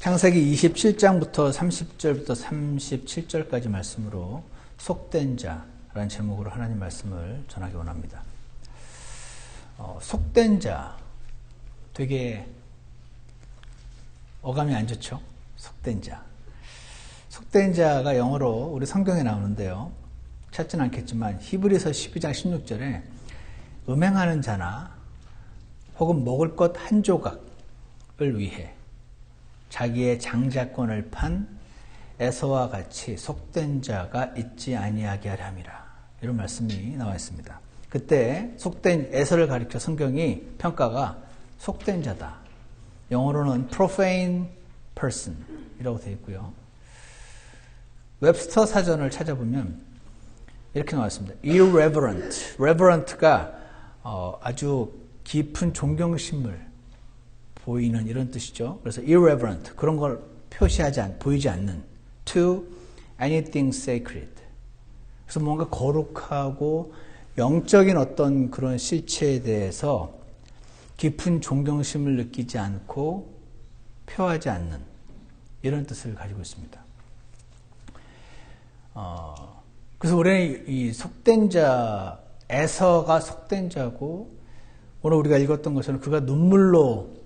창세기 27장부터 30절부터 37절까지 말씀으로 속된 자라는 제목으로 하나님 말씀을 전하기 원합니다. 속된 자, 되게 어감이 안 좋죠? 속된 자. 속된 자가 영어로 우리 성경에 나오는데요. 찾진 않겠지만 히브리서 12장 16절에 음행하는 자나 혹은 먹을 것 한 조각을 위해 자기의 장자권을 판 에서와 같이 속된 자가 있지 아니하게 하려 함이라. 이런 말씀이 나와 있습니다. 그때 속된 에서를 가리켜 성경이 평가가 속된 자다. 영어로는 profane person 이라고 되어 있고요. 웹스터 사전을 찾아보면 이렇게 나와 있습니다. irreverent. reverent가 아주 깊은 존경심을 보이는 이런 뜻이죠. 그래서 irreverent, 그런 걸 보이지 않는 to anything sacred. 그래서 뭔가 거룩하고 영적인 어떤 그런 실체에 대해서 깊은 존경심을 느끼지 않고 표하지 않는 이런 뜻을 가지고 있습니다. 그래서 우리는 이 속된 자, 에서가 속된 자고, 오늘 우리가 읽었던 것처럼 그가 눈물로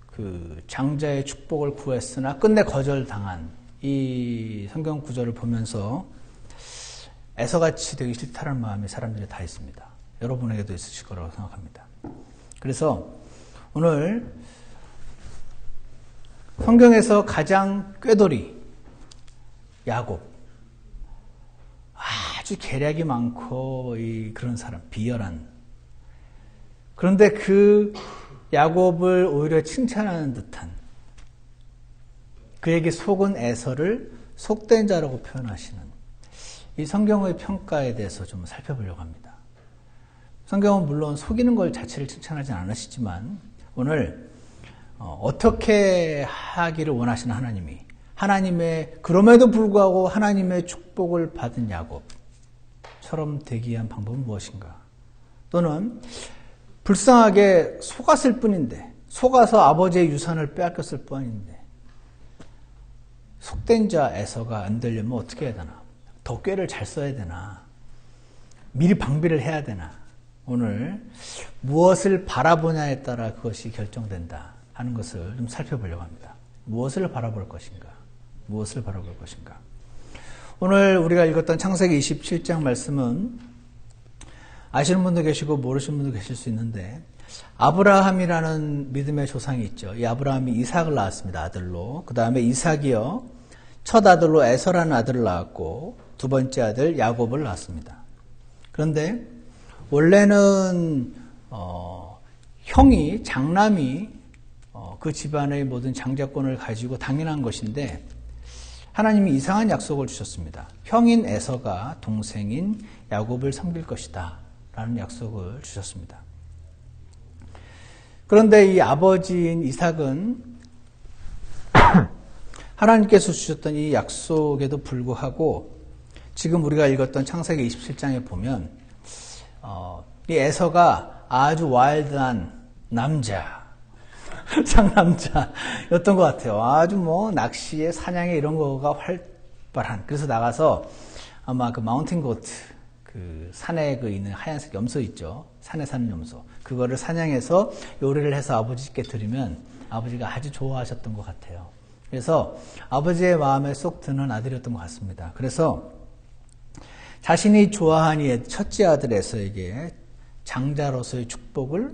그 장자의 축복을 구했으나 끝내 거절당한 이 성경 구절을 보면서 에서같이 되기 싫다는 마음이 사람들이 다 있습니다. 여러분에게도 있으실 거라고 생각합니다. 그래서 오늘 성경에서 가장 꾀돌이 야곱, 아주 계략이 많고 그런 사람, 비열한. 그런데 그 야곱을 오히려 칭찬하는 듯한, 그에게 속은 에서를 속된 자라고 표현하시는 이 성경의 평가에 대해서 좀 살펴보려고 합니다. 성경은 물론 속이는 걸 자체를 칭찬하지 않으시지만 오늘 어떻게 하기를 원하시는 하나님의 그럼에도 불구하고 하나님의 축복을 받은 야곱처럼 되기 위한 방법은 무엇인가? 또는 불쌍하게 속았을 뿐인데, 속아서 아버지의 유산을 빼앗겼을 뿐인데 속된 자 에서가 안 되려면 어떻게 해야 되나? 더 꾀를 잘 써야 되나? 미리 방비를 해야 되나? 오늘 무엇을 바라보냐에 따라 그것이 결정된다 하는 것을 좀 살펴보려고 합니다. 무엇을 바라볼 것인가? 무엇을 바라볼 것인가? 오늘 우리가 읽었던 창세기 27장 말씀은 아시는 분도 계시고 모르시는 분도 계실 수 있는데, 아브라함이라는 믿음의 조상이 있죠. 이 아브라함이 이삭을 낳았습니다. 아들로. 그 다음에 이삭이요, 첫 아들로 에서라는 아들을 낳았고, 두 번째 아들 야곱을 낳았습니다. 그런데 원래는 장남이 그 집안의 모든 장자권을 가지고 당연한 것인데, 하나님이 이상한 약속을 주셨습니다. 형인 에서가 동생인 야곱을 섬길 것이다 라는 약속을 주셨습니다. 그런데 이 아버지인 이삭은 하나님께서 주셨던 이 약속에도 불구하고 지금 우리가 읽었던 창세기 27장에 보면 이 에서가 아주 와일드한 남자, 상남자였던 것 같아요. 아주 낚시에 사냥에 이런 거가 활발한. 그래서 나가서 아마 그 마운틴 고트, 그 산에 있는 하얀색 염소 있죠. 산에 사는 염소. 그거를 사냥해서 요리를 해서 아버지께 드리면 아버지가 아주 좋아하셨던 것 같아요. 그래서 아버지의 마음에 쏙 드는 아들이었던 것 같습니다. 그래서 자신이 좋아하는 첫째 아들 에서에게 장자로서의 축복을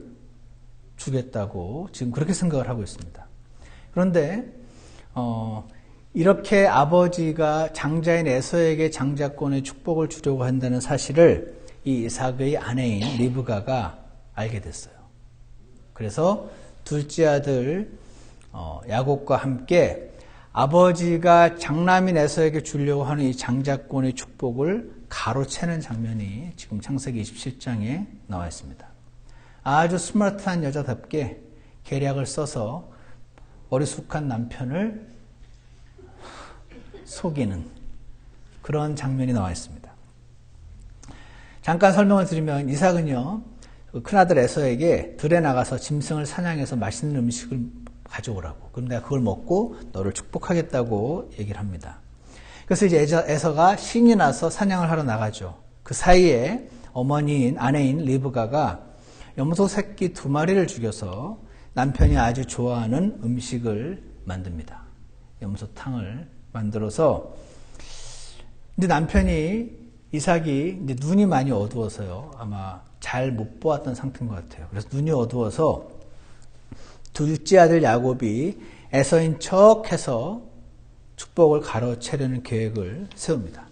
주겠다고 지금 그렇게 생각을 하고 있습니다. 그런데 이렇게 아버지가 장자인 에서에게 장자권의 축복을 주려고 한다는 사실을 이 이삭의 아내인 리브가가 알게 됐어요. 그래서 둘째 아들 야곱과 함께 아버지가 장남인 에서에게 주려고 하는 이 장자권의 축복을 가로채는 장면이 지금 창세기 27장에 나와 있습니다. 아주 스마트한 여자답게 계략을 써서 어리숙한 남편을 속이는 그런 장면이 나와 있습니다. 잠깐 설명을 드리면 이삭은요, 큰아들 에서에게 들에 나가서 짐승을 사냥해서 맛있는 음식을 가져오라고. 그럼 내가 그걸 먹고 너를 축복하겠다고 얘기를 합니다. 그래서 이제 에서가 신이 나서 사냥을 하러 나가죠. 그 사이에 아내인 리브가가 염소 새끼 2마리를 죽여서 남편이 아주 좋아하는 음식을 만듭니다. 염소탕을 만들어서, 근데 남편이 이삭이 이제 눈이 많이 어두워서요. 아마 잘 못 보았던 상태인 것 같아요. 그래서 눈이 어두워서 둘째 아들 야곱이 에서인 척해서 축복을 가로채려는 계획을 세웁니다.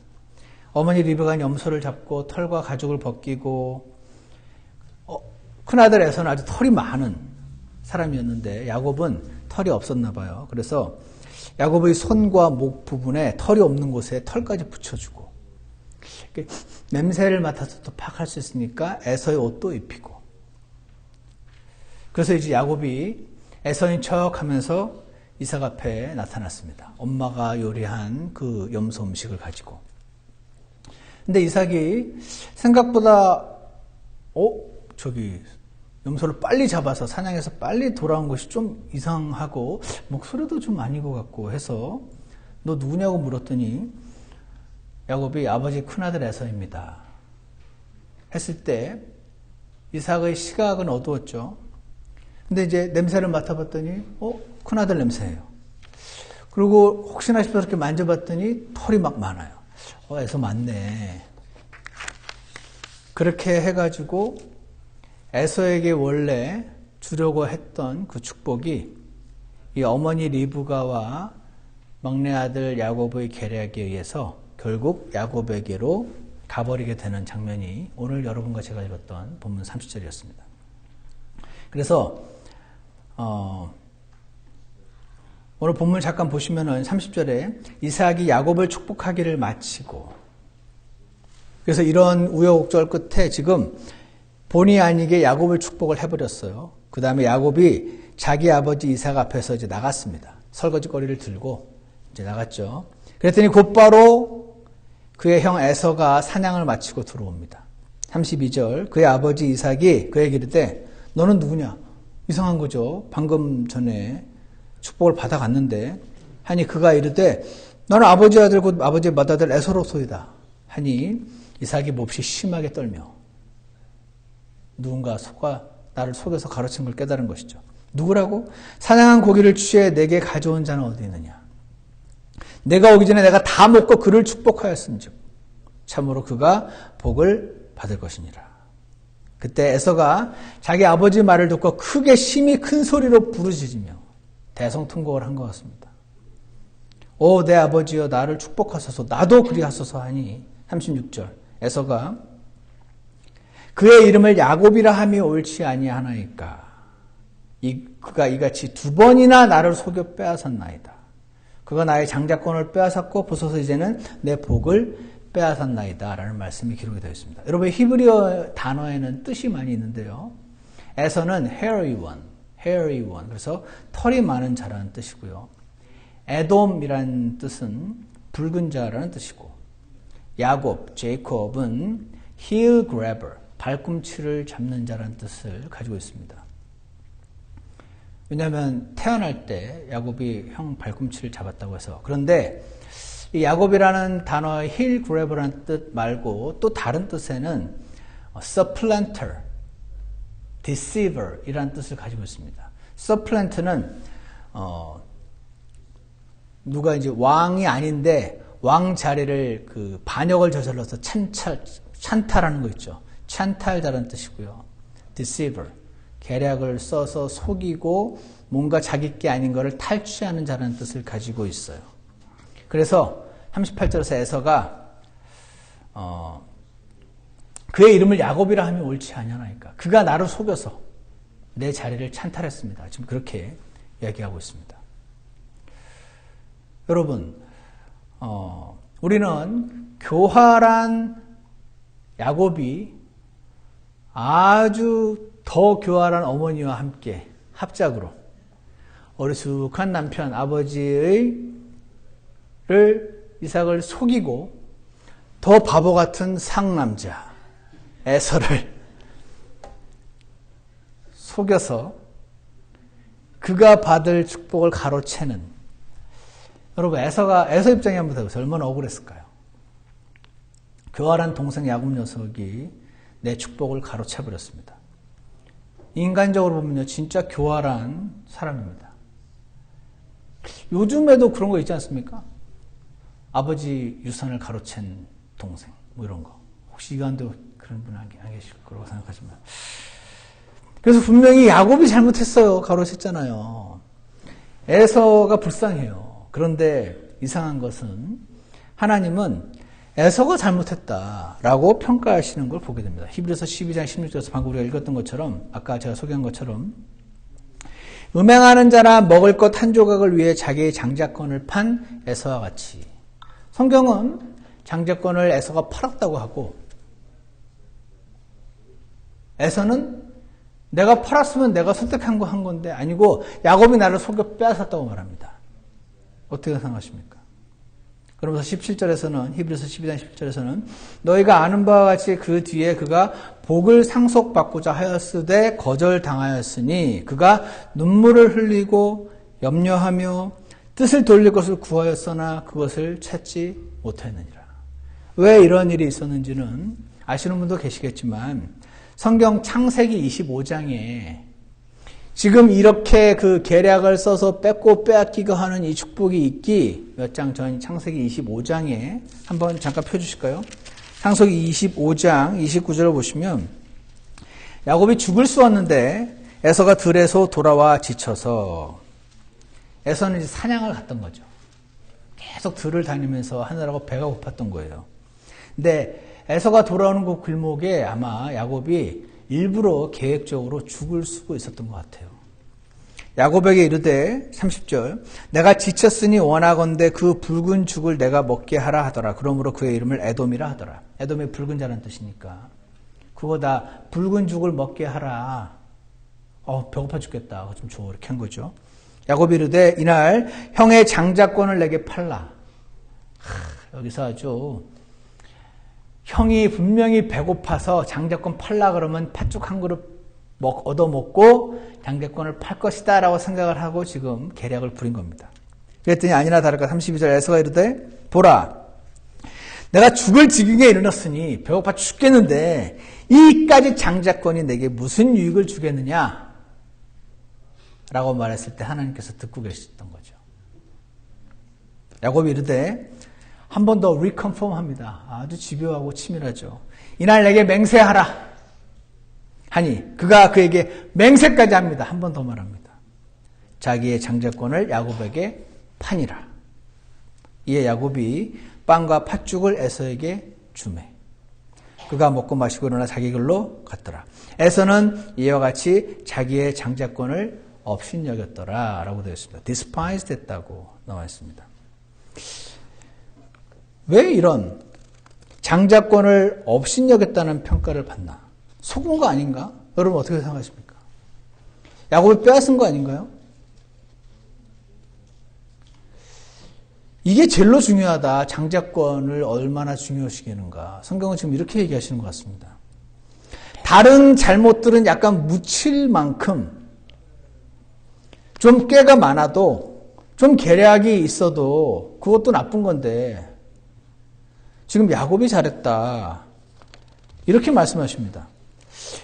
어머니 리브가는 염소를 잡고 털과 가죽을 벗기고, 큰아들 에서는 아주 털이 많은 사람이었는데 야곱은 털이 없었나 봐요. 그래서 야곱의 손과 목 부분에 털이 없는 곳에 털까지 붙여주고, 냄새를 맡아서 또 팍 할 수 있으니까 에서의 옷도 입히고, 그래서 이제 야곱이 에서인 척 하면서 이삭 앞에 나타났습니다. 엄마가 요리한 그 염소 음식을 가지고. 근데 이삭이 생각보다 염소를 빨리 잡아서 사냥해서 빨리 돌아온 것이 좀 이상하고 목소리도 좀 아닌 것 같고 해서 너 누구냐고 물었더니 야곱이 아버지 큰아들 에서입니다 했을 때 이삭의 시각은 어두웠죠. 근데 이제 냄새를 맡아봤더니 큰아들 냄새예요. 그리고 혹시나 싶어서 이렇게 만져봤더니 털이 막 많아요. 에서 맞네. 그렇게 해가지고 에서에게 원래 주려고 했던 그 축복이 이 어머니 리브가와 막내 아들 야곱의 계략에 의해서 결국 야곱에게로 가버리게 되는 장면이 오늘 여러분과 제가 읽었던 본문 30절이었습니다. 그래서 오늘 본문 잠깐 보시면은 30절에 이삭이 야곱을 축복하기를 마치고, 그래서 이런 우여곡절 끝에 지금 본의 아니게 야곱을 축복을 해버렸어요. 그 다음에 야곱이 자기 아버지 이삭 앞에서 이제 나갔습니다. 설거지거리를 들고 이제 나갔죠. 그랬더니 곧바로 그의 형 에서가 사냥을 마치고 들어옵니다. 32절, 그의 아버지 이삭이 그에게 이르되 너는 누구냐? 이상한 거죠. 방금 전에 축복을 받아갔는데 하니 그가 이르되 너는 아버지 아들 곧 아버지의 맏아들 에서로소이다 하니 이삭이 몹시 심하게 떨며 누군가 나를 속여서 가로챈 걸 깨달은 것이죠. 누구라고? 사냥한 고기를 취해 내게 가져온 자는 어디 있느냐? 내가 오기 전에 내가 다 먹고 그를 축복하였은즉 참으로 그가 복을 받을 것이니라. 그때 에서가 자기 아버지 말을 듣고 크게 심히 큰 소리로 부르짖으며 대성통곡을 한 것 같습니다. 오 내 아버지여 나를 축복하소서 나도 그리하소서 하니 36절 에서가 그의 이름을 야곱이라 함이 옳지 아니하나이까 그가 이같이 2번이나 나를 속여 빼앗았나이다. 그가 나의 장자권을 빼앗았고 보소서 이제는 내 복을 빼앗았나이다 라는 말씀이 기록이 되어 있습니다. 여러분 히브리어 단어에는 뜻이 많이 있는데요. 에서는 hairy one 그래서 털이 많은 자라는 뜻이고요. 에돔이라는 뜻은 붉은 자라는 뜻이고, 야곱, 제이콥은 heel grabber, 발꿈치를 잡는 자라는 뜻을 가지고 있습니다. 왜냐하면 태어날 때 야곱이 형 발꿈치를 잡았다고 해서. 그런데 이 야곱이라는 단어의 heel grabber라는 뜻 말고 또 다른 뜻에는 supplanter, deceiver 이라는 뜻을 가지고 있습니다. supplanter는 누가 이제 왕이 아닌데 왕 자리를 그 반역을 저질러서 찬탈하는 거 있죠. 찬탈자라는 뜻이고요. deceiver, 계략을 써서 속이고 뭔가 자기 게 아닌 것을 탈취하는 자라는 뜻을 가지고 있어요. 그래서 38절에서 에서가 그의 이름을 야곱이라 하면 옳지 아니하나이까 그가 나를 속여서 내 자리를 찬탈했습니다. 지금 그렇게 이야기하고 있습니다. 여러분, 우리는 교활한 야곱이 아주 더 교활한 어머니와 함께 합작으로 어리숙한 남편 이삭을 속이고 더 바보 같은 상남자 에서를 속여서 그가 받을 축복을 가로채는. 여러분, 에서 입장에 한번 해보세요. 얼마나 억울했을까요? 교활한 동생 야곱 녀석이 내 축복을 가로채버렸습니다. 인간적으로 보면요, 진짜 교활한 사람입니다. 요즘에도 그런 거 있지 않습니까? 아버지 유산을 가로챈 동생, 뭐 이런 거. 혹시 이간도 그런 분 안 계실 거라고 생각하지만. 그래서 분명히 야곱이 잘못했어요. 가로챘잖아요. 에서가 불쌍해요. 그런데 이상한 것은 하나님은 에서가 잘못했다라고 평가하시는 걸 보게 됩니다. 히브리서 12장 16절에서 방금 우리가 읽었던 것처럼, 아까 제가 소개한 것처럼 음행하는 자나 먹을 것 한 조각을 위해 자기의 장자권을 판 에서와 같이, 성경은 장자권을 에서가 팔았다고 하고, 에서는 내가 팔았으면 내가 선택한 거 한 건데 아니고 야곱이 나를 속여 빼앗았다고 말합니다. 어떻게 생각하십니까? 그러면서 17절에서는, 히브리서 12장 17절에서는 너희가 아는 바와 같이 그 뒤에 그가 복을 상속받고자 하였으되 거절당하였으니 그가 눈물을 흘리고 염려하며 뜻을 돌릴 것을 구하였으나 그것을 찾지 못했느니라. 왜 이런 일이 있었는지는 아시는 분도 계시겠지만 성경 창세기 25장에 지금 이렇게 그 계략을 써서 뺏고 빼앗기고 하는 이 축복이 있기 몇 장 전 창세기 25장에 한번 잠깐 펴주실까요? 창세기 25장 29절을 보시면 야곱이 죽을 수 없는데 에서가 들에서 돌아와 지쳐서, 에서는 이제 사냥을 갔던 거죠. 계속 들을 다니면서 하느라고 배가 고팠던 거예요. 근데 에서가 돌아오는 그 길목에 아마 야곱이 일부러 계획적으로 죽을 쓰고 있었던 것 같아요. 야곱에게 이르되 30절 내가 지쳤으니 원하건대 그 붉은 죽을 내가 먹게 하라 하더라. 그러므로 그의 이름을 에돔이라 하더라. 에돔이 붉은 자라는 뜻이니까 그거다. 붉은 죽을 먹게 하라. 배고파 죽겠다. 좀 줘. 이렇게 한 거죠. 야곱이 이르되 이날 형의 장자권을 내게 팔라. 여기서 아주 형이 분명히 배고파서 장자권 팔라 그러면 팥죽 한 그릇 얻어먹고 장자권을 팔 것이다 라고 생각을 하고 지금 계략을 부린 겁니다. 그랬더니 아니나 다를까 32절 에서가 이르되 보라 내가 죽을 지경에 이르렀으니 배고파 죽겠는데 이까지 장자권이 내게 무슨 유익을 주겠느냐 라고 말했을 때 하나님께서 듣고 계셨던 거죠. 야곱이 이르되 한 번 더 리컨펌 합니다. 아주 집요하고 치밀하죠. 이날 내게 맹세하라 하니 그가 그에게 맹세까지 합니다. 한 번 더 말합니다. 자기의 장자권을 야곱에게 파니라. 이에 야곱이 빵과 팥죽을 에서에게 주매 그가 먹고 마시고 일어나 자기 길로 갔더라. 에서는 이와 같이 자기의 장자권을 업신여겼더라 라고 되어 있습니다. despised 했다고 나와 있습니다. 왜 이런 장자권을 업신여겼다는 평가를 받나? 속은 거 아닌가? 여러분 어떻게 생각하십니까? 야곱을 빼앗은 거 아닌가요? 이게 제일로 중요하다. 장자권을 얼마나 중요시 여기는가. 성경은 지금 이렇게 얘기하시는 것 같습니다. 다른 잘못들은 약간 묻힐 만큼 좀 꾀가 많아도 좀 계략이 있어도 그것도 나쁜 건데 지금 야곱이 잘했다. 이렇게 말씀하십니다.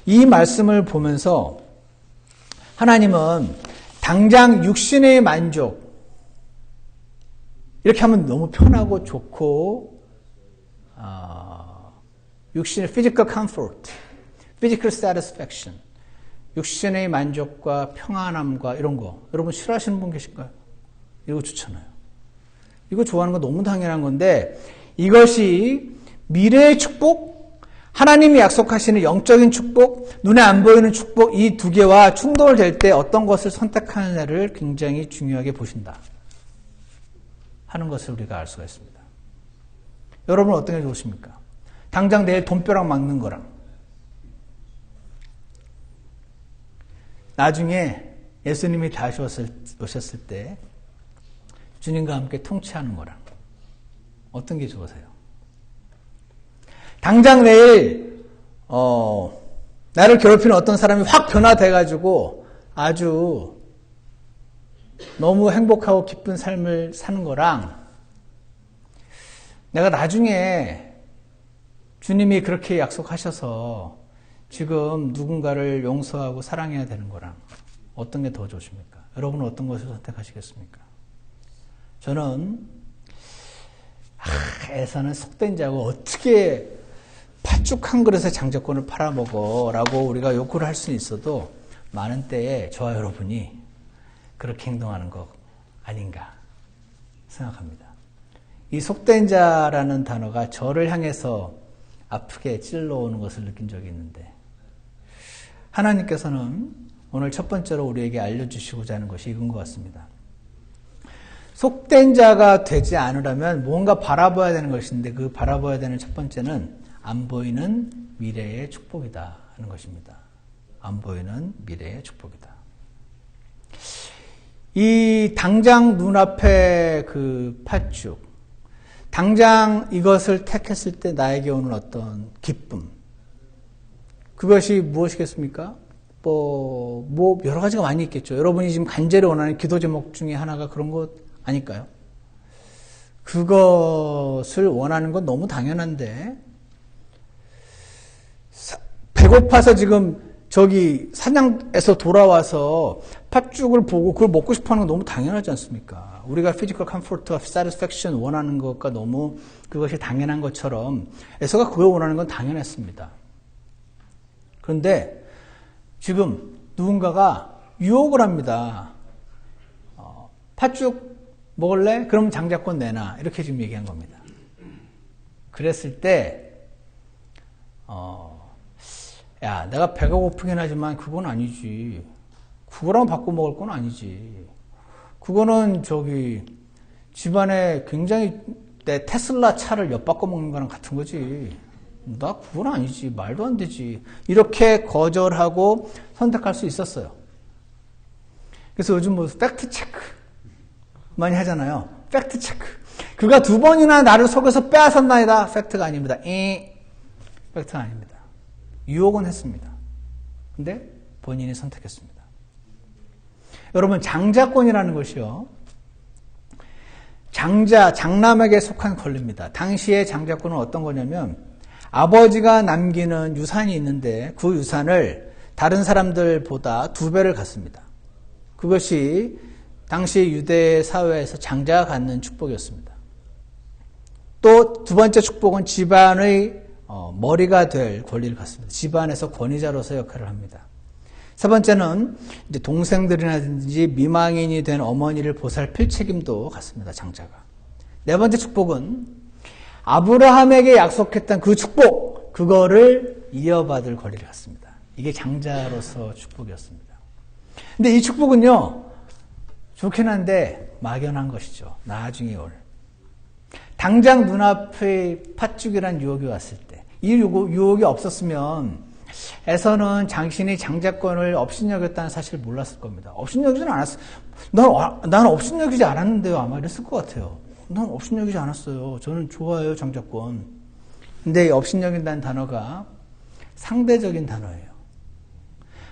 이 말씀을 보면서 하나님은 당장 육신의 만족 이렇게 하면 너무 편하고 좋고 육신의 physical comfort, physical satisfaction 육신의 만족과 평안함과 이런 거 여러분 싫어하시는 분 계실까요? 이거 좋잖아요. 이거 좋아하는 거 너무 당연한 건데 이것이 미래의 축복, 하나님이 약속하시는 영적인 축복, 눈에 안 보이는 축복 이 두 개와 충돌될 때 어떤 것을 선택하느냐를 굉장히 중요하게 보신다 하는 것을 우리가 알 수가 있습니다. 여러분 어떤 게 좋으십니까? 당장 내일 돈벼락 막는 거랑 나중에 예수님이 다시 오셨을 때 주님과 함께 통치하는 거랑 어떤 게 좋으세요? 당장 내일 나를 괴롭히는 어떤 사람이 확 변화돼가지고 아주 너무 행복하고 기쁜 삶을 사는 거랑 내가 나중에 주님이 그렇게 약속하셔서 지금 누군가를 용서하고 사랑해야 되는 거랑 어떤 게 더 좋으십니까? 여러분은 어떤 것을 선택하시겠습니까? 저는 에서는 속된 자고 어떻게 팥죽 한 그릇에 장자권을 팔아먹어 라고 우리가 욕을 할 수는 있어도 많은 때에 저와 여러분이 그렇게 행동하는 것 아닌가 생각합니다. 이 속된 자라는 단어가 저를 향해서 아프게 찔러오는 것을 느낀 적이 있는데 하나님께서는 오늘 첫 번째로 우리에게 알려주시고자 하는 것이 이건 것 같습니다. 속된 자가 되지 않으려면 뭔가 바라봐야 되는 것인데 그 바라봐야 되는 첫 번째는 안 보이는 미래의 축복이다 하는 것입니다. 안 보이는 미래의 축복이다. 이 당장 눈앞에 그 팥죽, 당장 이것을 택했을 때 나에게 오는 어떤 기쁨, 그것이 무엇이겠습니까? 뭐 여러 가지가 많이 있겠죠. 여러분이 지금 간절히 원하는 기도 제목 중에 하나가 그런 것 아닐까요? 그것을 원하는 건 너무 당연한데 배고파서 지금 저기 사냥에서 돌아와서 팥죽을 보고 그걸 먹고 싶어하는 건 너무 당연하지 않습니까? 우리가 피지컬 컴포트와 satisfaction 원하는 것과 너무 그것이 당연한 것처럼 에서가 그걸 원하는 건 당연했습니다. 그런데 지금 누군가가 유혹을 합니다. 팥죽 먹을래? 그럼 장자권 내놔. 이렇게 지금 얘기한 겁니다. 그랬을 때 야, 내가 배가 고프긴 하지만 그건 아니지. 그거랑 바꿔 먹을 건 아니지. 그거는 저기 집안에 굉장히 내 테슬라 차를 엿바꿔 먹는 거랑 같은 거지. 나 그건 아니지. 말도 안 되지. 이렇게 거절하고 선택할 수 있었어요. 그래서 요즘 뭐 팩트 체크 많이 하잖아요. 팩트 체크. 그가 2번이나 나를 속여서 빼앗았나이다. 팩트가 아닙니다. 팩트가 아닙니다. 유혹은 했습니다. 근데 본인이 선택했습니다. 여러분, 장자권이라는 것이요. 장남에게 속한 권리입니다. 당시의 장자권은 어떤 거냐면 아버지가 남기는 유산이 있는데 그 유산을 다른 사람들보다 2배를 갖습니다. 그것이 당시 유대 사회에서 장자가 갖는 축복이었습니다. 또 두 번째 축복은 집안의 머리가 될 권리를 갖습니다. 집안에서 권위자로서 역할을 합니다. 세 번째는 이제 동생들이라든지 미망인이 된 어머니를 보살필 책임도 갖습니다. 장자가. 네 번째 축복은 아브라함에게 약속했던 그 축복, 그거를 이어받을 권리를 갖습니다. 이게 장자로서 축복이었습니다. 근데 이 축복은요, 좋긴 한데 막연한 것이죠. 나중에 올. 당장 눈앞에 팥죽이란 유혹이 왔을 때, 이 유혹이 없었으면 에서는 당신이 장자권을 업신여겼다는 사실을 몰랐을 겁니다. 업신여기진 않았어. 난 업신여기지 않았는데요. 아마 이랬을 것 같아요. 난 업신여기지 않았어요. 저는 좋아해요, 장자권. 근데 이 업신여긴다는 단어가 상대적인 단어예요.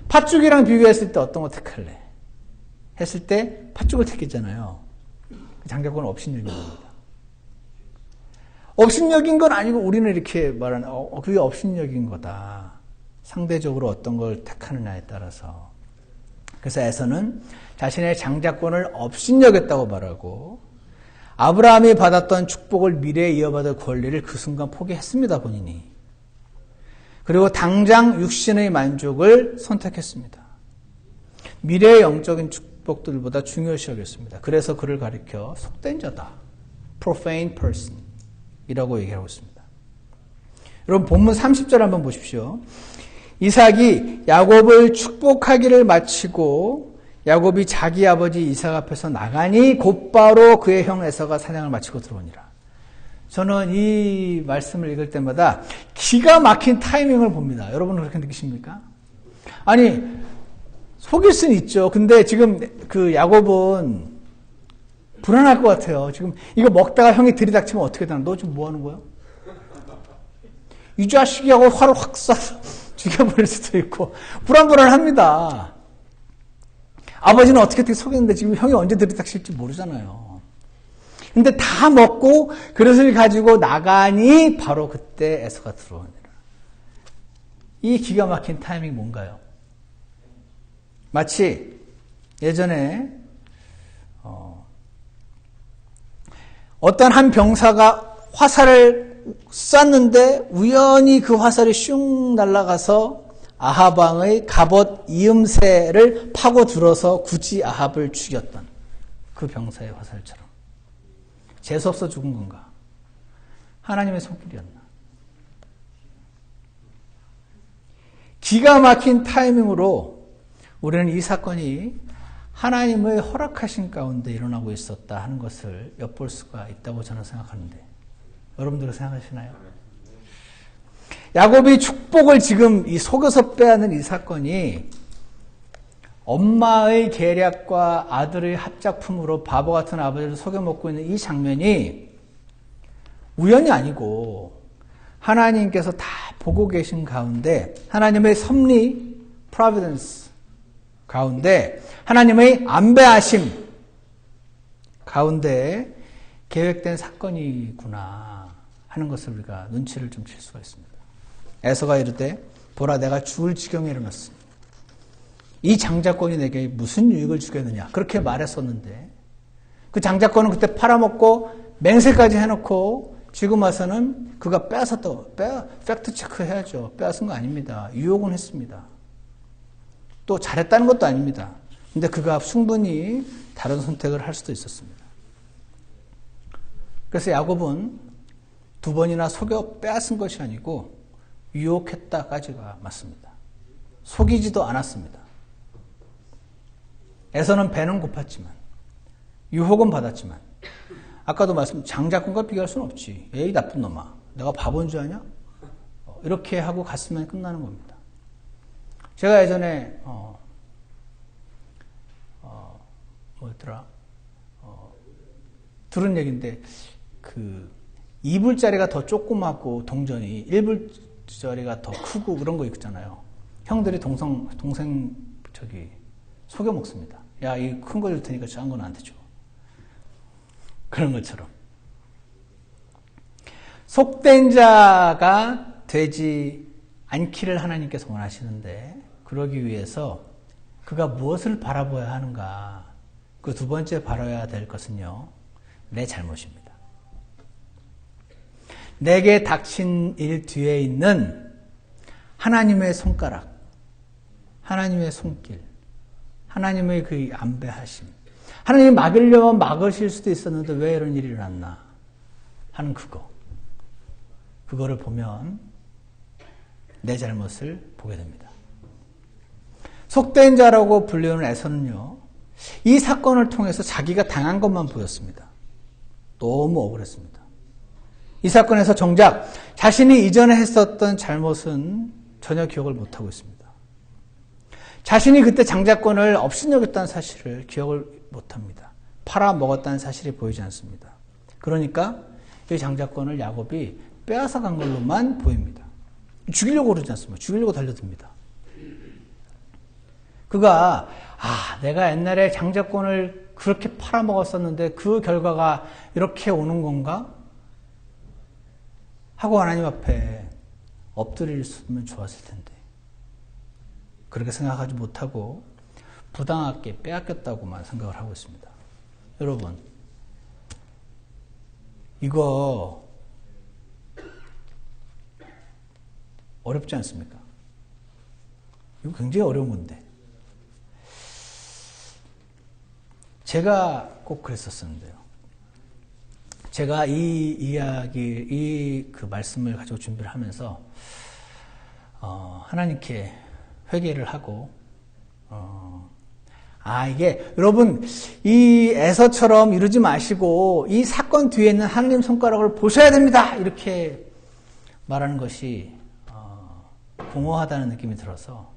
팥죽이랑 비교했을 때 어떤 거 택할래? 했을 때 팥죽을 택했잖아요. 장자권을 업신여긴 겁니다. 업신여긴 건 아니고 우리는 이렇게 말하는 그게 업신여긴 거다. 상대적으로 어떤 걸 택하느냐에 따라서. 그래서 에서는 자신의 장자권을 업신여겼다고 말하고 아브라함이 받았던 축복을 미래에 이어받을 권리를 그 순간 포기했습니다. 본인이. 그리고 당장 육신의 만족을 선택했습니다. 미래의 영적인 축복들보다 중요시 여겼습니다. 그래서 그를 가리켜 속된 자다. profane person 이라고 얘기하고 있습니다. 여러분 본문 30절 한번 보십시오. 이삭이 야곱을 축복하기를 마치고 야곱이 자기 아버지 이삭 앞에서 나가니 곧바로 그의 형 에서가 사냥을 마치고 들어오니라. 저는 이 말씀을 읽을 때마다 기가 막힌 타이밍을 봅니다. 여러분은 그렇게 느끼십니까? 아니 속일 수는 있죠. 근데 지금 그 야곱은 불안할 것 같아요. 지금 이거 먹다가 형이 들이닥치면 어떻게 되나? 너 지금 뭐 하는 거야? 이 자식이 하고 화를 확 쏴서 죽여버릴 수도 있고 불안불안합니다. 아버지는 어떻게 속였는데 지금 형이 언제 들이닥칠지 모르잖아요. 근데 다 먹고 그릇을 가지고 나가니 바로 그때 에서가 들어오니라. 이 기가 막힌 타이밍이 뭔가요? 마치 예전에 어떤 한 병사가 화살을 쐈는데 우연히 그 화살이 슝 날아가서 아합 왕의 갑옷 이음새를 파고 들어서 굳이 아합을 죽였던 그 병사의 화살처럼 재수없어 죽은 건가? 하나님의 손길이었나? 기가 막힌 타이밍으로 우리는 이 사건이 하나님의 허락하신 가운데 일어나고 있었다 하는 것을 엿볼 수가 있다고 저는 생각하는데 여러분들은 생각하시나요? 야곱이 축복을 지금 이 속여서 빼앗는 이 사건이 엄마의 계략과 아들의 합작품으로 바보 같은 아버지를 속여먹고 있는 이 장면이 우연이 아니고 하나님께서 다 보고 계신 가운데 하나님의 섭리, providence 가운데 하나님의 안배하심 가운데 계획된 사건이구나 하는 것을 우리가 눈치를 좀 챌 수가 있습니다. 에서가 이르되 보라 내가 죽을 지경에 이르렀으니 이 장자권이 내게 무슨 유익을 주겠느냐 그렇게 말했었는데 그 장자권은 그때 팔아먹고 맹세까지 해놓고 지금 와서는 그가 뺏었다고 팩트 체크 해야죠. 빼앗은 거 아닙니다. 유혹은 했습니다. 또 잘했다는 것도 아닙니다. 근데 그가 충분히 다른 선택을 할 수도 있었습니다. 그래서 야곱은 두 번이나 속여 빼앗은 것이 아니고 유혹했다까지가 맞습니다. 속이지도 않았습니다. 에서는 배는 고팠지만 유혹은 받았지만 아까도 장자권과 비교할 수는 없지. 에이 나쁜 놈아. 내가 바보인 줄 아냐? 이렇게 하고 갔으면 끝나는 겁니다. 제가 예전에 뭐였더라? 들은 얘기인데 그 2불짜리가 더 조그맣고 동전이 1불짜리가 더 크고 그런 거 있잖아요. 형들이 동생 속여 먹습니다. 야, 이 큰 거 줄 테니까 작은 건 안 되죠. 그런 것처럼 속된 자가 되지 않기를 하나님께서 원하시는데 그러기 위해서 그가 무엇을 바라봐야 하는가? 그 두 번째 바라봐야 될 것은요. 내 잘못입니다. 내게 닥친 일 뒤에 있는 하나님의 손가락, 하나님의 손길, 하나님의 그 안배하심. 하나님이 막으려면 막으실 수도 있었는데 왜 이런 일이 일어났나 하는 그거를 보면 내 잘못을 보게 됩니다. 속된 자라고 불리우는 에서는요, 이 사건을 통해서 자기가 당한 것만 보였습니다. 너무 억울했습니다. 이 사건에서 정작 자신이 이전에 했었던 잘못은 전혀 기억을 못하고 있습니다. 자신이 그때 장자권을 업신여겼다는 사실을 기억을 못합니다. 팔아먹었다는 사실이 보이지 않습니다. 그러니까 이 장자권을 야곱이 빼앗아간 걸로만 보입니다. 죽이려고 그러지 않습니다. 죽이려고 달려듭니다. 그가 내가 옛날에 장자권을 그렇게 팔아먹었었는데 그 결과가 이렇게 오는 건가? 하고 하나님 앞에 엎드렸으면 좋았을 텐데 그렇게 생각하지 못하고 부당하게 빼앗겼다고만 생각을 하고 있습니다. 여러분, 이거 어렵지 않습니까? 이거 굉장히 어려운 건데 제가 꼭 그랬었는데요. 제가 그 말씀을 가지고 준비를 하면서 하나님께 회개를 하고 이게 여러분 이 에서처럼 이러지 마시고 이 사건 뒤에 있는 하나님 손가락을 보셔야 됩니다. 이렇게 말하는 것이 공허하다는 느낌이 들어서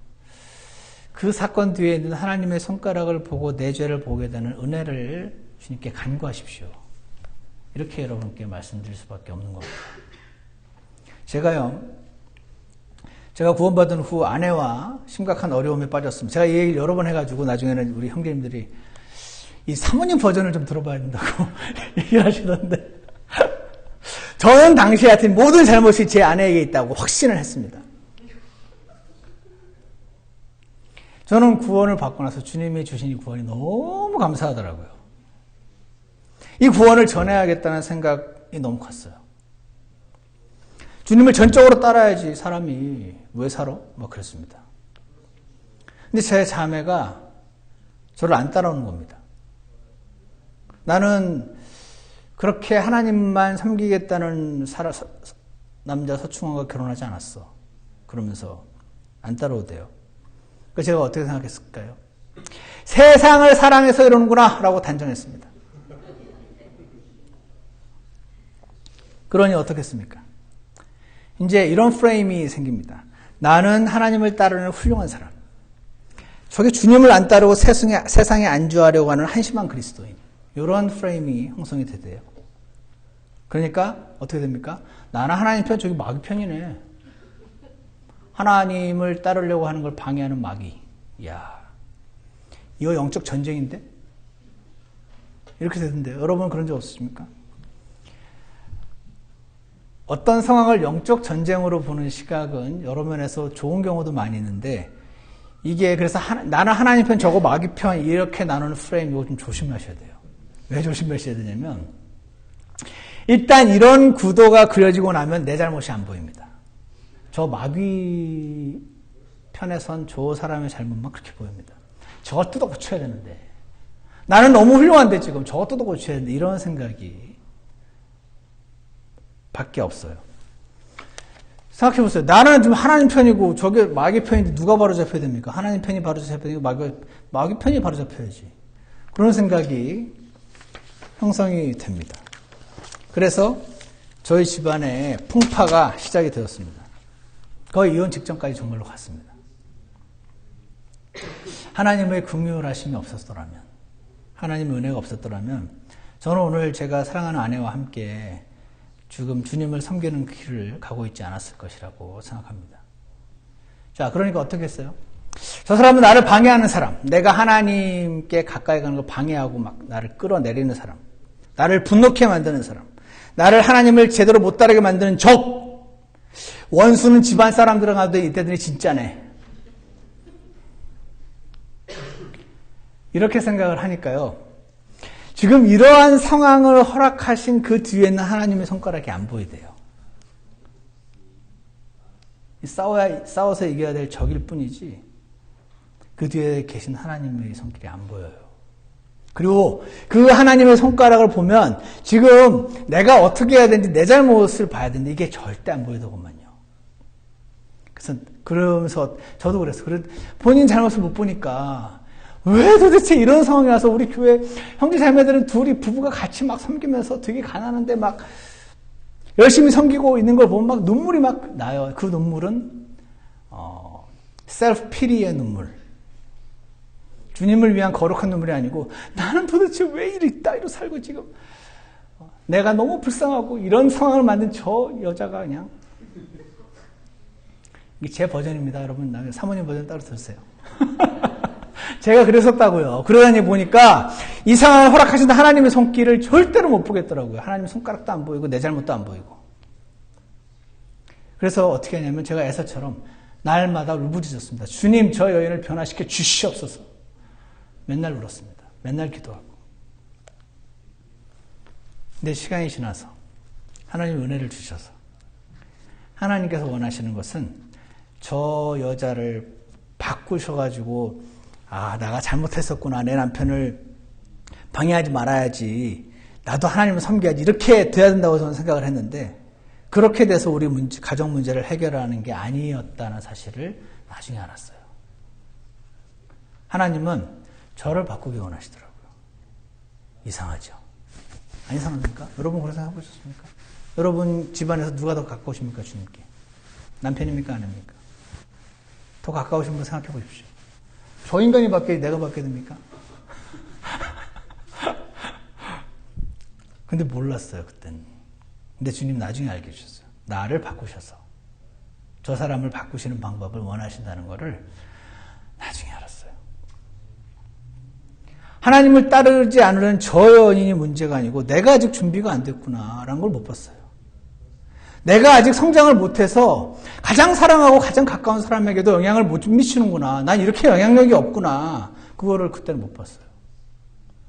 그 사건 뒤에 있는 하나님의 손가락을 보고 내 죄를 보게 되는 은혜를 주님께 간구하십시오. 이렇게 여러분께 말씀드릴 수밖에 없는 겁니다. 제가요 제가 구원받은 후 아내와 심각한 어려움에 빠졌습니다. 제가 이 얘기를 여러 번 해가지고 나중에는 우리 형제님들이 이 사모님 버전을 좀 들어봐야 된다고 얘기를 하시던데 저는 당시에 하여튼 모든 잘못이 제 아내에게 있다고 확신을 했습니다. 저는 구원을 받고 나서 주님이 주신 이 구원이 너무 감사하더라고요. 이 구원을 전해야겠다는 생각이 너무 컸어요. 주님을 전적으로 따라야지 사람이 왜 살아? 막 그랬습니다. 근데 제 자매가 저를 안 따라오는 겁니다. 나는 그렇게 하나님만 섬기겠다는 남자 서충원과 결혼하지 않았어. 그러면서 안 따라오대요. 그래서 제가 어떻게 생각했을까요? 세상을 사랑해서 이러는구나 라고 단정했습니다. 그러니 어떻겠습니까? 이제 이런 프레임이 생깁니다. 나는 하나님을 따르는 훌륭한 사람. 저게 주님을 안 따르고 세상에 안주하려고 하는 한심한 그리스도인. 이런 프레임이 형성이 되대요. 그러니까 어떻게 됩니까? 나는 하나님 편, 저기 마귀 편이네. 하나님을 따르려고 하는 걸 방해하는 마귀. 이야, 이거 영적 전쟁인데? 이렇게 되던데요. 여러분 그런 적 없으십니까? 어떤 상황을 영적 전쟁으로 보는 시각은 여러 면에서 좋은 경우도 많이 있는데 이게 그래서 나는 하나님 편 저거 마귀 편 이렇게 나누는 프레임 이거 좀 조심하셔야 돼요. 왜 조심하셔야 되냐면 일단 이런 구도가 그려지고 나면 내 잘못이 안 보입니다. 저 마귀 편에 선 저 사람의 잘못만 그렇게 보입니다. 저거 뜯어 고쳐야 되는데 나는 너무 훌륭한데 지금 저거 뜯어 고쳐야 되는데 이런 생각이 밖에 없어요. 생각해보세요. 나는 좀 하나님 편이고 저게 마귀 편인데 누가 바로 잡혀야 됩니까? 하나님 편이 바로 잡혀야 되고 마귀 편이 바로 잡혀야지. 그런 생각이 형성이 됩니다. 그래서 저희 집안에 풍파가 시작이 되었습니다. 거의 이혼 직전까지 정말로 갔습니다. 하나님의 긍휼하심이 없었더라면, 하나님의 은혜가 없었더라면 저는 오늘 제가 사랑하는 아내와 함께 지금 주님을 섬기는 길을 가고 있지 않았을 것이라고 생각합니다. 자, 그러니까 어떻게 했어요? 저 사람은 나를 방해하는 사람, 내가 하나님께 가까이 가는 걸 방해하고 막 나를 끌어내리는 사람, 나를 분노케 만드는 사람, 나를 하나님을 제대로 못 따르게 만드는 적, 원수는 집안 사람들은 가도 이때들이 진짜네. 이렇게 생각을 하니까요. 지금 이러한 상황을 허락하신 그 뒤에는 하나님의 손가락이 안 보이대요. 싸워서 이겨야 될 적일 뿐이지 그 뒤에 계신 하나님의 손길이 안 보여요. 그리고 그 하나님의 손가락을 보면 지금 내가 어떻게 해야 되는지 내 잘못을 봐야 되는데 이게 절대 안 보이더구만요. 그러면서 저도 그랬어요. 본인 잘못을 못 보니까 왜 도대체 이런 상황이 와서 우리 교회 형제 자매들은 둘이 부부가 같이 막 섬기면서 되게 가난한데 막 열심히 섬기고 있는 걸 보면 막 눈물이 막 나요. 그 눈물은 셀프 피리의 눈물. 주님을 위한 거룩한 눈물이 아니고 나는 도대체 왜 이리 따위로 살고 지금 내가 너무 불쌍하고 이런 상황을 만든 저 여자가 그냥 이게 제 버전입니다. 여러분 사모님 버전 따로 들으세요. 제가 그랬었다고요. 그러다니 보니까 이 상황을 허락하신 하나님의 손길을 절대로 못 보겠더라고요. 하나님의 손가락도 안 보이고 내 잘못도 안 보이고. 그래서 어떻게 하냐면 제가 에서처럼 날마다 울부짖었습니다. 주님 저 여인을 변화시켜 주시옵소서. 맨날 울었습니다. 맨날 기도하고. 근데 시간이 지나서 하나님 은혜를 주셔서 하나님께서 원하시는 것은 저 여자를 바꾸셔가지고 내가 잘못했었구나. 내 남편을 방해하지 말아야지. 나도 하나님을 섬겨야지. 이렇게 돼야 된다고 저는 생각을 했는데 그렇게 돼서 우리 가정 문제를 해결하는 게 아니었다는 사실을 나중에 알았어요. 하나님은 저를 바꾸기 원하시더라고요. 이상하죠? 안 이상합니까? 여러분 그런 생각 해보셨습니까? 여러분 집안에서 누가 더 가까우십니까? 주님께. 남편입니까? 아닙니까? 더 가까우신 분 생각해 보십시오. 저 인간이 바뀌어야 내가 바뀌어야 됩니까? 근데 몰랐어요, 그때는. 근데 주님 나중에 알게 해주셨어요. 나를 바꾸셔서 저 사람을 바꾸시는 방법을 원하신다는 것을 나중에 알았어요. 하나님을 따르지 않으려는 저 연인이 문제가 아니고 내가 아직 준비가 안 됐구나라는 걸 못 봤어요. 내가 아직 성장을 못해서 가장 사랑하고 가장 가까운 사람에게도 영향을 못 미치는구나. 난 이렇게 영향력이 없구나. 그거를 그때는 못 봤어요.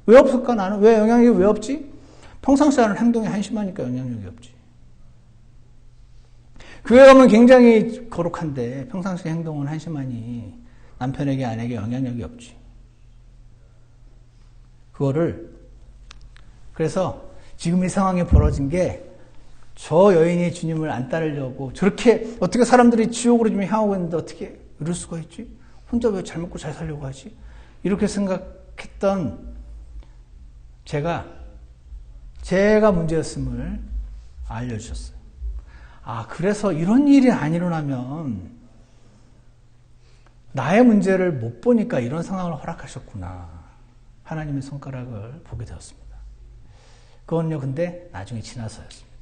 왜 없을까 나는? 왜 영향력이 왜 없지? 평상시 하는 행동이 한심하니까 영향력이 없지. 교회 가면 굉장히 거룩한데 평상시 행동은 한심하니 남편에게 아내에게 영향력이 없지. 그래서 지금 이 상황이 벌어진 게 저 여인이 주님을 안 따르려고 저렇게 어떻게 사람들이 지옥으로 좀 향하고 있는데 어떻게 이럴 수가 있지? 혼자 왜 잘 먹고 잘 살려고 하지? 이렇게 생각했던 제가 문제였음을 알려주셨어요. 아, 그래서 이런 일이 안 일어나면 나의 문제를 못 보니까 이런 상황을 허락하셨구나. 하나님의 손가락을 보게 되었습니다. 그건요, 근데 나중에 지나서였습니다.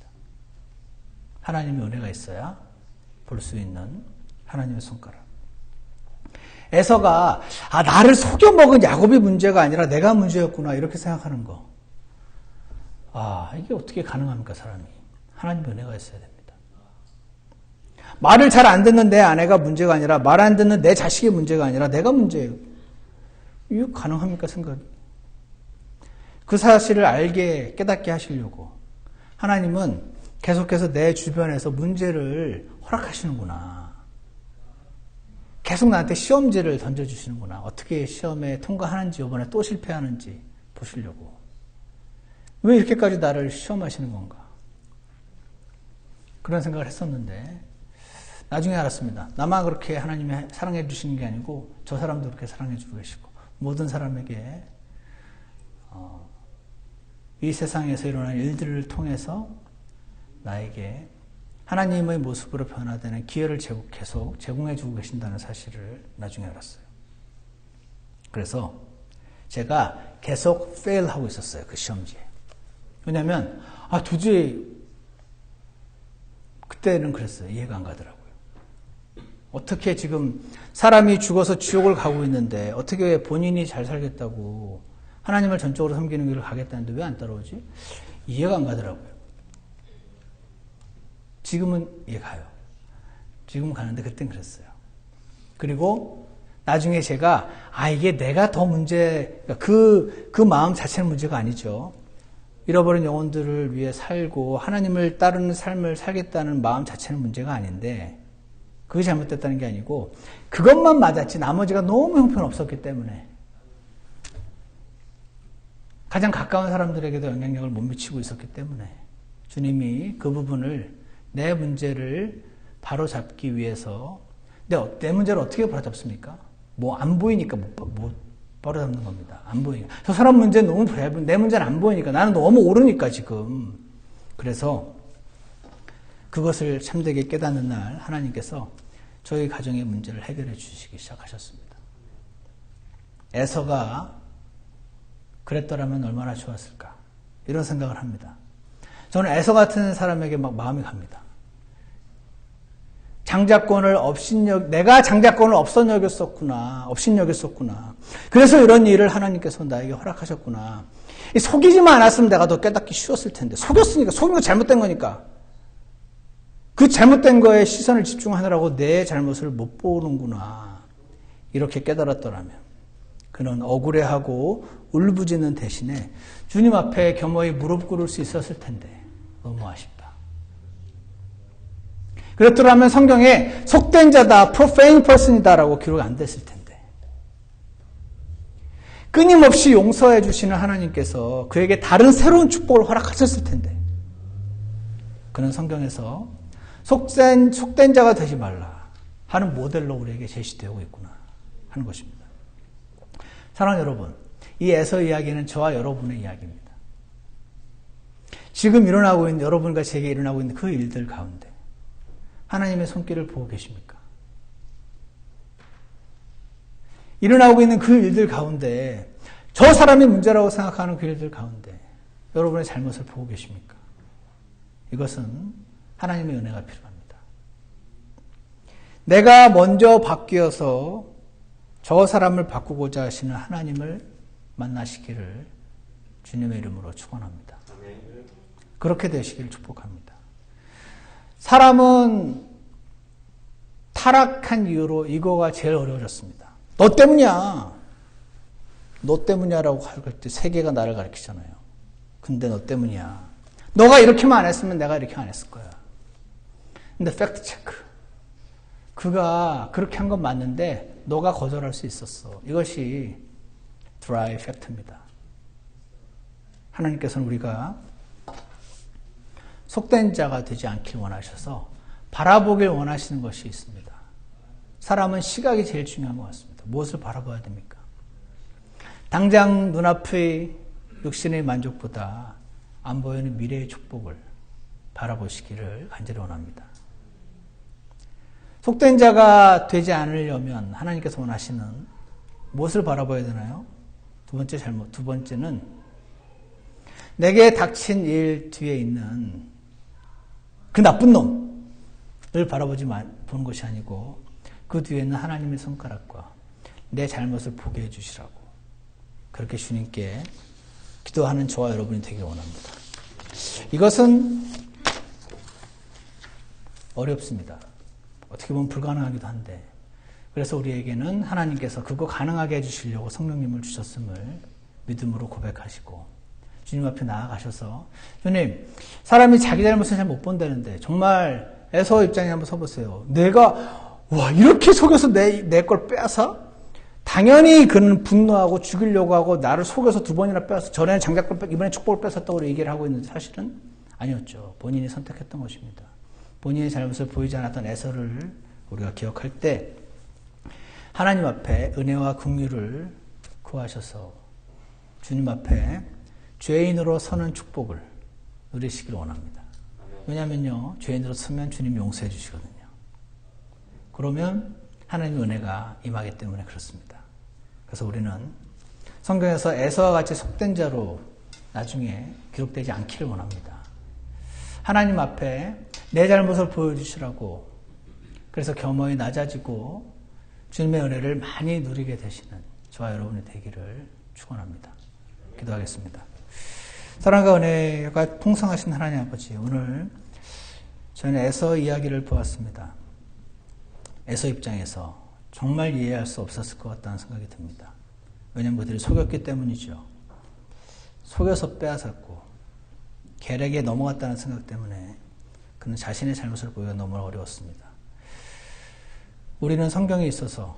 하나님의 은혜가 있어야 볼 수 있는 하나님의 손가락. 에서가 나를 속여먹은 야곱이 문제가 아니라 내가 문제였구나 이렇게 생각하는 거. 이게 어떻게 가능합니까 사람이. 하나님의 은혜가 있어야 됩니다. 말을 잘 안 듣는 내 아내가 문제가 아니라 말 안 듣는 내 자식이 문제가 아니라 내가 문제예요. 이거 가능합니까 생각이. 그 사실을 알게 깨닫게 하시려고 하나님은 계속해서 내 주변에서 문제를 허락하시는구나. 계속 나한테 시험지를 던져주시는구나. 어떻게 시험에 통과하는지 이번에 또 실패하는지 보시려고. 왜 이렇게까지 나를 시험하시는 건가. 그런 생각을 했었는데 나중에 알았습니다. 나만 그렇게 하나님이 사랑해 주시는 게 아니고 저 사람도 그렇게 사랑해 주고 계시고 모든 사람에게 이 세상에서 일어나는 일들을 통해서 나에게 하나님의 모습으로 변화되는 기회를 계속 제공해 주고 계신다는 사실을 나중에 알았어요. 그래서 제가 계속 fail하고 있었어요. 그 시험지에. 왜냐하면 도저히 그때는 그랬어요. 이해가 안 가더라고요. 어떻게 지금 사람이 죽어서 지옥을 가고 있는데 어떻게 본인이 잘 살겠다고 하나님을 전적으로 섬기는 길을 가겠다는데 왜 안 따라오지? 이해가 안 가더라고요. 지금은 이해가요. 지금은 가는데 그땐 그랬어요. 그리고 나중에 제가 이게 내가 더 그 마음 자체는 문제가 아니죠. 잃어버린 영혼들을 위해 살고 하나님을 따르는 삶을 살겠다는 마음 자체는 문제가 아닌데 그게 잘못됐다는 게 아니고 그것만 맞았지 나머지가 너무 형편없었기 때문에 가장 가까운 사람들에게도 영향력을 못 미치고 있었기 때문에 주님이 그 부분을 내 문제를 바로잡기 위해서 내 문제를 어떻게 바로잡습니까? 안 보이니까 못 바로잡는 겁니다. 안 보이니까. 저 사람 문제는 너무 얇은 내 문제는 안 보이니까 나는 너무 오르니까 지금. 그래서 그것을 참되게 깨닫는 날 하나님께서 저희 가정의 문제를 해결해 주시기 시작하셨습니다. 에서가 그랬더라면 얼마나 좋았을까 이런 생각을 합니다. 저는 에서 같은 사람에게 마음이 갑니다. 내가 장자권을 업신여겼었구나. 그래서 이런 일을 하나님께서 나에게 허락하셨구나. 속이지만 않았으면 내가 더 깨닫기 쉬웠을 텐데. 속인 거 잘못된 거니까. 그 잘못된 거에 시선을 집중하느라고 내 잘못을 못 보는구나. 이렇게 깨달았더라면 그는 억울해하고 울부짖는 대신에 주님 앞에 겸허히 무릎 꿇을 수 있었을 텐데 너무 아쉽다. 그렇더라면 성경에 속된 자다, profane person이다라고 기록이 안 됐을 텐데. 끊임없이 용서해 주시는 하나님께서 그에게 다른 새로운 축복을 허락하셨을 텐데. 그는 성경에서 속된 자가 되지 말라 하는 모델로 우리에게 제시되고 있구나 하는 것입니다. 사랑하는 여러분, 이 에서 이야기는 저와 여러분의 이야기입니다. 지금 일어나고 있는 여러분과 제게 일어나고 있는 그 일들 가운데 하나님의 손길을 보고 계십니까? 일어나고 있는 그 일들 가운데 저 사람이 문제라고 생각하는 그 일들 가운데 여러분의 잘못을 보고 계십니까? 이것은 하나님의 은혜가 필요합니다. 내가 먼저 바뀌어서 저 사람을 바꾸고자 하시는 하나님을 만나시기를 주님의 이름으로 축원합니다. 그렇게 되시기를 축복합니다. 사람은 타락한 이유로 이거가 제일 어려워졌습니다. 너 때문이야. 너 때문이야라고 할 때 세계가 나를 가리키잖아요. 근데 너 때문이야. 너가 이렇게만 안 했으면 내가 이렇게 안 했을 거야. 근데 팩트 체크. 그가 그렇게 한 건 맞는데 너가 거절할 수 있었어. 이것이 드라이 팩트입니다. 하나님께서는 우리가 속된 자가 되지 않길 원하셔서 바라보길 원하시는 것이 있습니다. 사람은 시각이 제일 중요한 것 같습니다. 무엇을 바라봐야 됩니까? 당장 눈앞의 육신의 만족보다 안 보이는 미래의 축복을 바라보시기를 간절히 원합니다. 속된 자가 되지 않으려면 하나님께서 원하시는 무엇을 바라봐야 되나요? 두 번째는 내게 닥친 일 뒤에 있는 그 나쁜 놈을 보는 것이 아니고 그 뒤에 있는 하나님의 손가락과 내 잘못을 보게 해주시라고 그렇게 주님께 기도하는 저와 여러분이 되길 원합니다. 이것은 어렵습니다. 어떻게 보면 불가능하기도 한데 그래서 우리에게는 하나님께서 그거 가능하게 해주시려고 성령님을 주셨음을 믿음으로 고백하시고 주님 앞에 나아가셔서 주님, 사람이 자기 잘못을 잘 못 본다는데 정말 에서 입장에 한번 서보세요. 내가 이렇게 속여서 내 걸 빼앗아? 당연히 그는 분노하고 죽이려고 하고 나를 속여서 두 번이나 빼앗아 전에는 장작을 이번에 축복을 뺏었다고 얘기를 하고 있는데 사실은 아니었죠. 본인이 선택했던 것입니다. 본인의 잘못을 보이지 않았던 에서를 우리가 기억할 때 하나님 앞에 은혜와 긍휼을 구하셔서 주님 앞에 죄인으로 서는 축복을 누리시길 원합니다. 왜냐하면요, 죄인으로 서면 주님 용서해 주시거든요. 그러면 하나님의 은혜가 임하기 때문에 그렇습니다. 그래서 우리는 성경에서 에서와 같이 속된 자로 나중에 기록되지 않기를 원합니다. 하나님 앞에 내 잘못을 보여주시라고 그래서 겸허히 낮아지고 주님의 은혜를 많이 누리게 되시는 저와 여러분이 되기를 축원합니다. 기도하겠습니다. 사랑과 은혜가 풍성하신 하나님 아버지, 오늘 저희는 에서 이야기를 보았습니다. 에서 입장에서 정말 이해할 수 없었을 것 같다는 생각이 듭니다. 왜냐하면 그들이 속였기 때문이죠. 속여서 빼앗았고 계략에 넘어갔다는 생각 때문에 그는 자신의 잘못을 보기가 너무 어려웠습니다. 우리는 성경에 있어서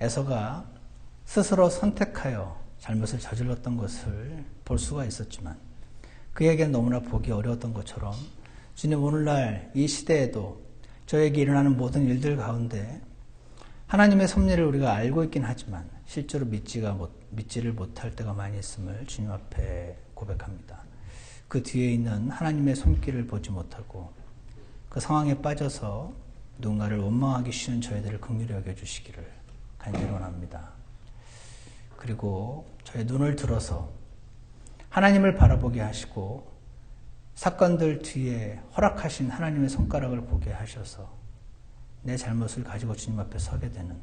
에서가 스스로 선택하여 잘못을 저질렀던 것을 볼 수가 있었지만 그에게는 너무나 보기 어려웠던 것처럼 주님 오늘날 이 시대에도 저에게 일어나는 모든 일들 가운데 하나님의 섭리를 우리가 알고 있긴 하지만 실제로 믿지를 못할 때가 많이 있음을 주님 앞에 고백합니다. 그 뒤에 있는 하나님의 손길을 보지 못하고 그 상황에 빠져서 누군가를 원망하기 쉬운 저희들을 긍휼히 여겨주시기를 간절히 원합니다. 그리고 저의 눈을 들어서 하나님을 바라보게 하시고 사건들 뒤에 허락하신 하나님의 손가락을 보게 하셔서 내 잘못을 가지고 주님 앞에 서게 되는,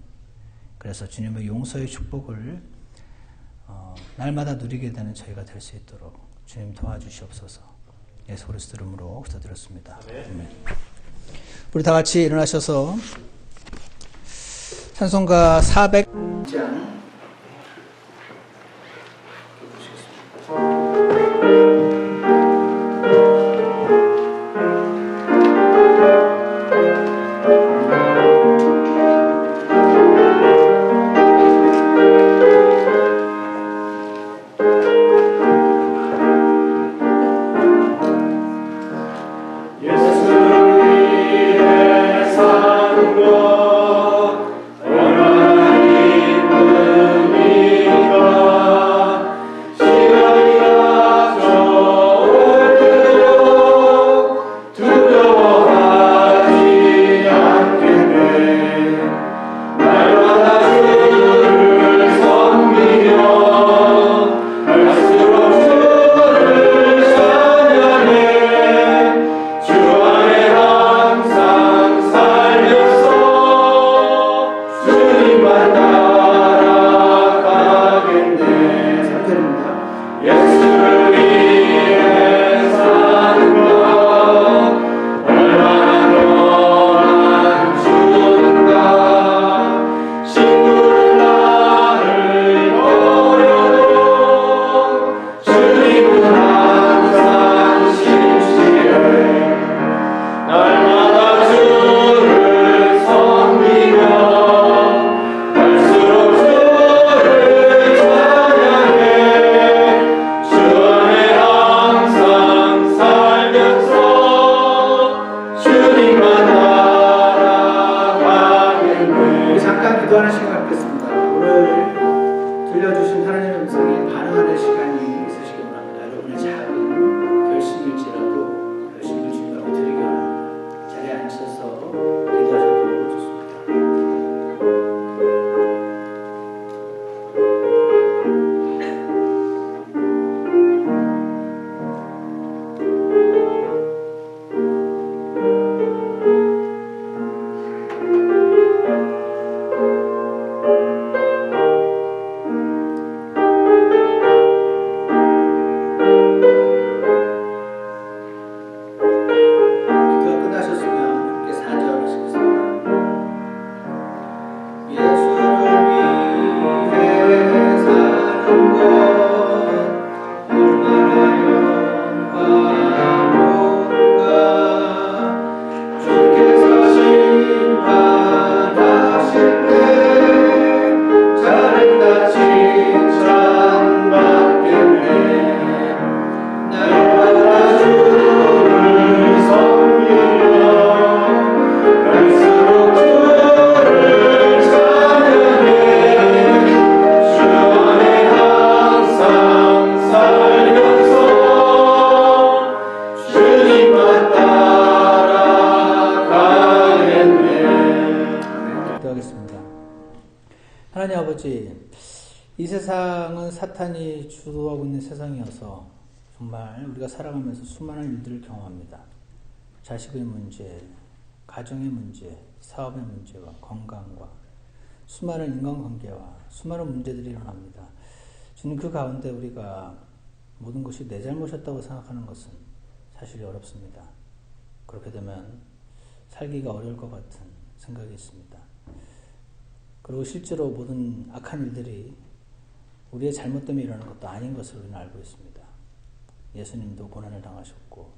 그래서 주님의 용서의 축복을 날마다 누리게 되는 저희가 될 수 있도록 주님 도와주시옵소서. 예수 그리스도 이름으로 기도드렸습니다. 아멘. 우리 다 같이 일어나셔서 찬송가 400장 원하는 하나님 아버지, 이 세상은 사탄이 주도하고 있는 세상이어서 정말 우리가 살아가면서 수많은 일들을 경험합니다. 자식의 문제, 가정의 문제, 사업의 문제와 건강과 수많은 인간관계와 수많은 문제들이 일어납니다. 주님, 그 가운데 우리가 모든 것이 내 잘못이었다고 생각하는 것은 사실 어렵습니다. 그렇게 되면 살기가 어려울 것 같은 생각이 있습니다. 그리고 실제로 모든 악한 일들이 우리의 잘못 때문에 일어나는 것도 아닌 것을 우리는 알고 있습니다. 예수님도 고난을 당하셨고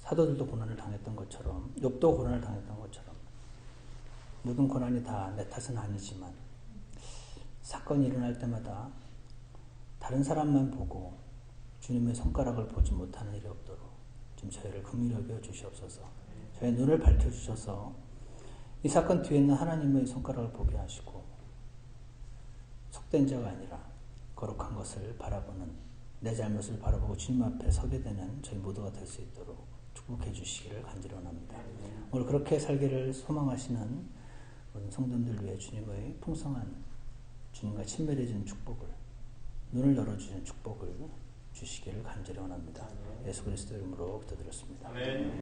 사도들도 고난을 당했던 것처럼, 욥도 고난을 당했던 것처럼 모든 고난이 다 내 탓은 아니지만 사건이 일어날 때마다 다른 사람만 보고 주님의 손가락을 보지 못하는 일이 없도록 좀 저희를 긍휼히 여겨 주시옵소서. 저희 눈을 밝혀주셔서 이 사건 뒤에 있는 하나님의 손가락을 보게 하시고 속된 자가 아니라 거룩한 것을 바라보는, 내 잘못을 바라보고 주님 앞에 서게 되는 저희 모두가 될 수 있도록 축복해 주시기를 간절히 원합니다. 오늘 그렇게 살기를 소망하시는 모든 성도들 위해 주님의 풍성한, 주님과 친밀해지는 축복을, 눈을 열어주시는 축복을 주시기를 간절히 원합니다. 예수 그리스도 이름으로 기도드렸습니다.